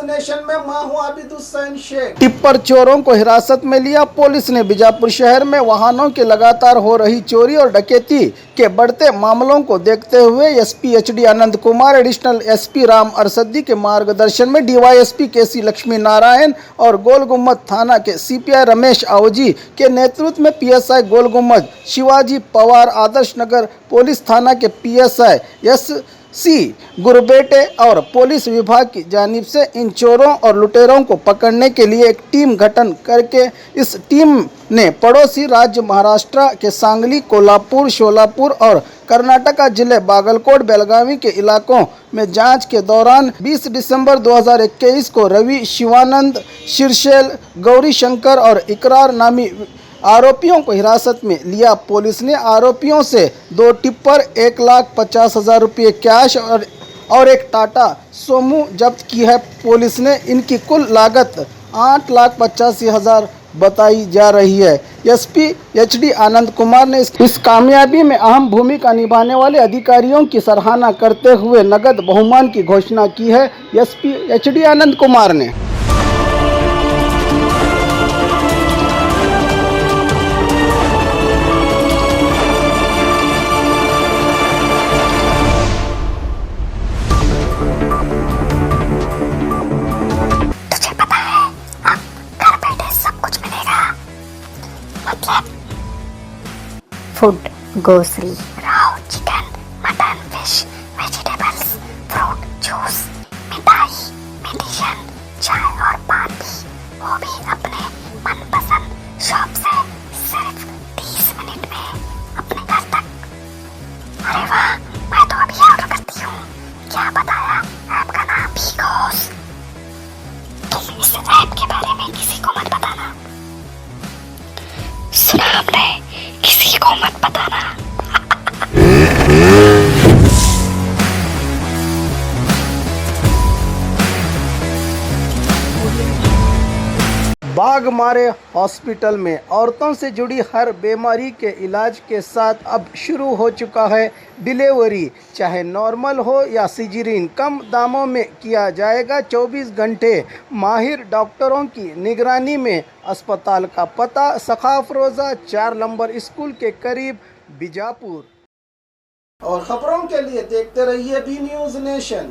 Nation में मैं हूं आबिद हुसैन शेख। टिप्पर चोरों को हिरासत में लिया पुलिस ने। बीजापुर शहर में वाहनों की लगातार हो रही चोरी और डकैती के बढ़ते मामलों को देखते हुए SP HD Anand Kumar, additional SP Ram अरसदी के मार्गदर्शन में डीवाईएसपी केसी लक्ष्मी नारायण और गोल गुम्बद थाना के सीपीआई रमेश आवजी के नेतृत्व में पीएसआई गोल गुम्बद शिवाजी पवार, आदर्श नगर पुलिस थाना के पीएसआई एससी गुरबेटे और पुलिस विभाग की जानिब से इन चोरों और लुटेरों को पकड़ने के लिए एक टीम गठन करके इस टीम ने पड़ोसी राज्य महाराष्ट्र के सांगली, कोल्हापुर, शोलापुर और कर्नाटका जिले बागलकोट, बेलगावी के इलाकों में जांच के दौरान 20 दिसंबर 2021 को रवि, शिवानंद, शीर्षेल, गौरी शंकर और इकरार नामी आरोपियों को हिरासत में लिया। पुलिस ने आरोपियों से 2 टिप्पर, 1,50,000 रुपये कैश और एक टाटा सोमू जब्त की है। पुलिस ने इनकी कुल लागत 8,85,000 बताई जा रही है। एसपी एचडी आनंद कुमार ने इस कामयाबी में अहम भूमिका निभाने वाले अधिकारियों की सराहना करते हुए नगद बहुमान की घोषणा की है। एसपी एचडी आनंद कुमार ने food, grocery, Rao, chicken, mutton, fish, vegetables, fruit, juice, मिठाई, मेडिसिन, चाय और पान भी, वो भी अपने मनपसंद शॉप से सिर्फ 30 मिनट में अपने घर तक। अरे वाह, मैं तो अभी ऑर्डर करती हूँ। क्या बताया? ऐप का नाम बिगोस। तुम इस ऐप के बारे में किसी को मत बताना। सुना आपने? किसी को मत बताना। बाघ मारे हॉस्पिटल में औरतों से जुड़ी हर बीमारी के इलाज के साथ अब शुरू हो चुका है डिलीवरी। चाहे नॉर्मल हो या सिजेरियन, कम दामों में किया जाएगा। 24 घंटे माहिर डॉक्टरों की निगरानी में। अस्पताल का पता सखाफ रोज़ा 4 नंबर स्कूल के करीब, बीजापुर। और खबरों के लिए देखते रहिए बी न्यूज़ नेशन।